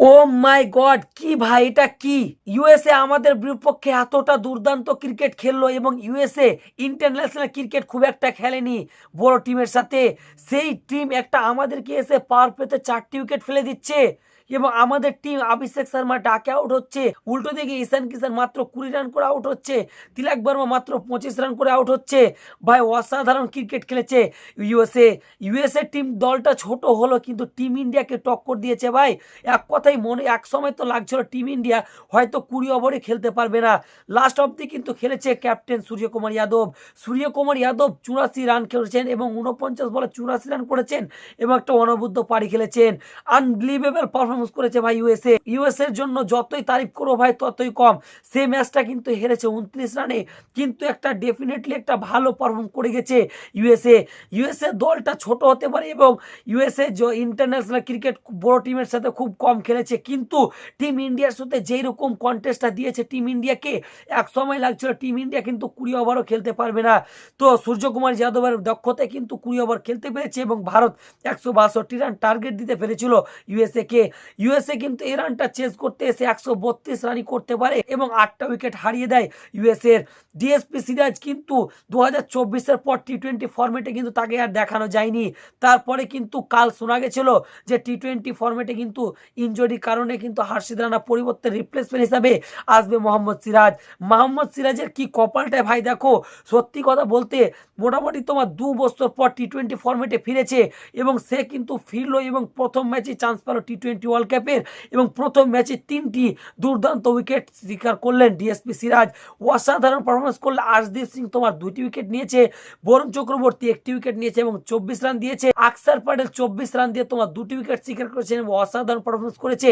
ও মাই god, কি ভাই এটা কি? ইউএসএ আমাদের বিপক্ষে এতটা দুর্দান্ত ক্রিকেট খেললো এবং ইউএসএ ইন্টারন্যাশনাল ক্রিকেট খুব একটা খেলেনি বড় টিমের সাথে। সেই টিম একটা আমাদেরকে এসে পাওয়ার প্লেতে 4টি উইকেট ফেলে দিচ্ছে এবং আমাদের টিম অভিষেক শর্মা ডাকে আউট হচ্ছে। উল্টো দিকে ঈশান কিষান মাত্র 20 রান করে আউট হচ্ছে। তিলক বর্মা মাত্র 25 রান করে আউট হচ্ছে। ভাই অসাধারণ ক্রিকেট খেলেছে ইউএসএ। ইউএসএ টিম দলটা ছোট হলো কিন্তু টিম ইন্ডিয়াকে টক্কর দিয়েছে ভাই। এক কথাই মনে এক সময় তো লাগছিল টিম ইন্ডিয়া হয়তো 20 ওভারে খেলতে পারবে না। লাস্ট অবধি কিন্তু খেলেছে ক্যাপ্টেন সূর্যকুমার যাদব। সূর্যকুমার যাদব 84 রান খেলেছেন এবং 49 বলে 84 রান করেছেন এবং একটা অনবদ্য পারি খেলেছেন। আনবিলিভেবল পারফরমেন্স করেছে ভাই ইউএসএ। ইউএসএ এর জন্য যতই তারিফ করো ভাই ততই কম। সে ম্যাচটা কিন্তু হেরেছে 29 রানে, কিন্তু একটা ডেফিনেটলি একটা ভালো পারফর্ম করে গেছে ইউএসএ। ইউএসএ দলটা ছোট হতে পারে এবং ইউএসএ ইন্টারন্যাশনাল ক্রিকেট বড় টিমের সাথে খুব কম খেলেছে, কিন্তু টিম ইন্ডিয়ার সাথে যেই রকম কন্টেস্টটা দিয়েছে টিম ইন্ডিয়াকে, এক সময় লাগছিল টিম ইন্ডিয়া কিন্তু 20 ওভারও খেলতে পারবে না। তো সূর্যকুমার যাদবের দক্ষতায় কিন্তু 20 ওভার খেলতে পেরেছে এবং ভারত 162 রান টার্গেট দিতে পেরেছিল ইউএসএ কে। ইউএসএ কিন্তু এই রানটা চেস করতে এসে 132 রানই করতে পারে এবং 8টা উইকেট হারিয়ে দেয় ইউএসএ এর। ডিএসপি সিরাজ কিন্তু 2024-এর পর টি-20 ফরম্যাটে কিন্তু তাকে আর দেখানো যায়নি। তারপরে কিন্তু কাল শোনা গেছিল যে টি-20 ফরম্যাটে কিন্তু ইনজুরির কারণে কিন্তু হার্ষিদ রানা পরিবর্তে রিপ্লেসমেন্ট হিসাবে আসবে মোহাম্মদ সিরাজ। মোহাম্মদ সিরাজের কি কপালটায় ভাই দেখো। সত্যি কথা বলতে মোটামুটি তোমার 2 বছর পর টি-20 ফরম্যাটে ফিরেছে এবং সে কিন্তু ফিরলো এবং প্রথম ম্যাচে চান্স পেল টি-20 ওয়ার্ল্ড কাপের এবং প্রথম ম্যাচে 3টি দুর্দান্ত উইকেট শিকার করলেন ডিএসপি সিরাজ। অসাধারণ পারফরমেন্স করলে আর্শদীপ সিং তোমার 2টি উইকেট নিয়েছে, বরুণ চক্রবর্তী 1টি উইকেট নিয়েছে এবং 24 রান দিয়েছে। আকসার প্যাটেল 24 রান দিয়ে তোমার 2টি উইকেট শিকার করেছেন এবং অসাধারণ পারফরমেন্স করেছে।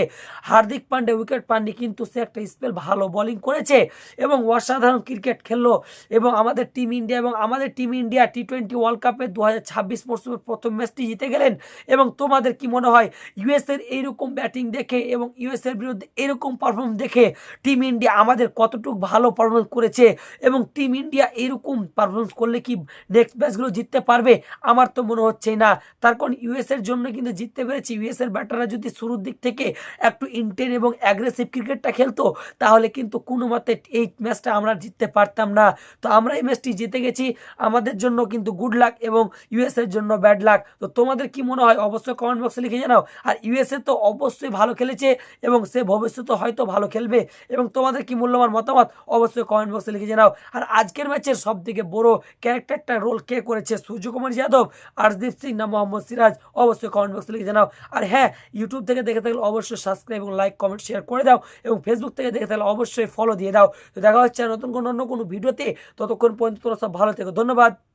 হার্দিক পান্ডে উইকেট পাননি কিন্তু সে একটা স্পেল ভালো বোলিং করেছে এবং অসাধারণ ক্রিকেট খেললো এবং আমাদের টিম ইন্ডিয়া টি-20 ওয়ার্ল্ড কাপে 2026 মরশুমের প্রথম ম্যাচটি জিতে গেলেন। এবং তোমাদের কি মনে হয় ইউএসএর এইরকম ব্যাটিং দেখে এবং ইউএসএর বিরুদ্ধে এরকম পারফরমেন্স দেখে টিম ইন্ডিয়া আমাদের কতটুকু ভালো পারফরমেন্স করেছে এবং টিম ইন্ডিয়া এরকম পারফরমেন্স করলে কি নেক্সট ম্যাচগুলো জিততে পারবে? আমার তো মনে হচ্ছেই না। তার কারণ ইউএসএর জন্য কিন্তু জিততে পেরেছি। ইউএসএর ব্যাটাররা যদি শুরুর দিক থেকে একটু ইন্টেন এবং অ্যাগ্রেসিভ ক্রিকেটটা খেলতো তাহলে কিন্তু কোনো মতে এই ম্যাচটা আমরা জিততে পারতাম না। তো আমরা এই ম্যাচটি জিতে গেছি, আমাদের জন্য কিন্তু গুড লাক এবং ইউএসএর জন্য ব্যাড লাক। তো তোমাদের কি মনে হয় অবশ্যই কমেন্ট বক্সে লিখে জানাও। আর ইউএসএ তো অবশ্যই ভালো খেলেছে এবং সে ভবিষ্যতে হয়তো ভালো খেলবে এবং তোমাদের কি মূল্যবান মতামত অবশ্যই কমেন্ট বক্সে লিখে জানাও। আর আজকের ম্যাচের সব থেকে বড় ক্যারেক্টারটা রোল কে করেছে, সূর্যকুমার যাদব, আর্শদীপ সিং না মোহাম্মদ সিরাজ? অবশ্যই কমেন্ট বক্সে লিখে জানাও। আর হ্যাঁ, ইউটিউব থেকে দেখে থাকলে অবশ্যই সাবস্ক্রাইব এবং লাইক কমেন্ট শেয়ার করে দাও এবং ফেসবুক থেকে দেখে থাকলে অবশ্যই ফলো দিয়ে দাও। তো দেখা হচ্ছে নতুন কোনো অন্য কোনো ভিডিওতে, ততক্ষণ পর্যন্ত তোমরা সব ভালো থেকো। ধন্যবাদ।